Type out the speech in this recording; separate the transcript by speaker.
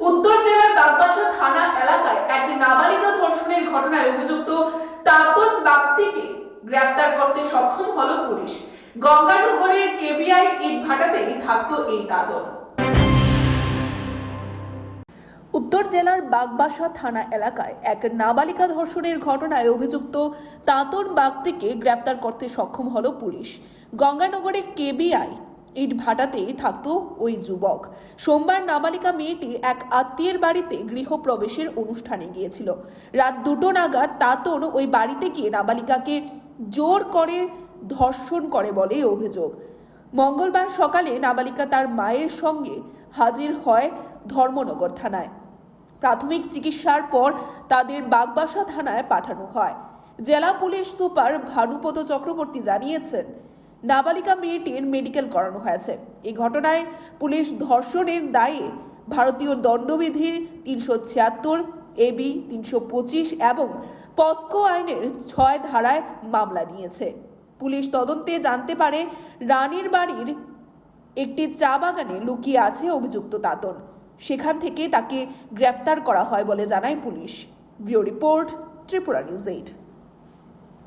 Speaker 1: উত্তর জেলার বাগবাসা থানা এলাকায় এক নাবালিকা ধর্ষণের ঘটনায় অভিযুক্ত তাতন বাগদিকে গ্রেফতার করতে সক্ষম হলো পুলিশ। গঙ্গানগরের কেবিআই ইটভাটাতেই থাকতো এই তাতন। উত্তর জেলার বাগবাসা থানা এলাকায় এক নাবালিকা ধর্ষণের ঘটনায় অভিযুক্ত তাতন বাগদিকে গ্রেফতার করতে সক্ষম হলো পুলিশ। গঙ্গানগরের কেবিআই ইটভাটাতেই থাকতো ওই যুবক। সোমবার নাবালিকা মেয়েটি এক আত্মীয়ের বাড়িতে গৃহপ্রবেশের অনুষ্ঠানে গিয়েছিল। রাত 2টো নাগাদ তাতন ওই বাড়িতে গিয়ে নাবালিকাকে জোর করে ধর্ষণ করে বলে অভিযোগ। মঙ্গলবার সকালে নাবালিকা তার মায়ের সঙ্গে হাজির হয় ধর্মনগর থানায়। প্রাথমিক চিকিৎসার পর তাদের বাগবাসা থানায় পাঠানো হয়। জেলা পুলিশ সুপার ভানুপদ চক্রবর্তী জানিয়েছেন, নাবালিকা মেয়েটির মেডিকেল করানো হয়েছে। এই ঘটনায় পুলিশ ধর্ষণের দায়ে ভারতীয় দণ্ডবিধির 376, এবি 325 এবং পস্কো আইনের 6 ধারায় মামলা নিয়েছে। পুলিশ তদন্তে জানতে পারে রানীর বাড়ির একটি চা বাগানে লুকিয়ে আছে অভিযুক্ত তাতন। সেখান থেকে তাকে গ্রেফতার করা হয় বলে জানায় police. Bureau report, Tripura news 8।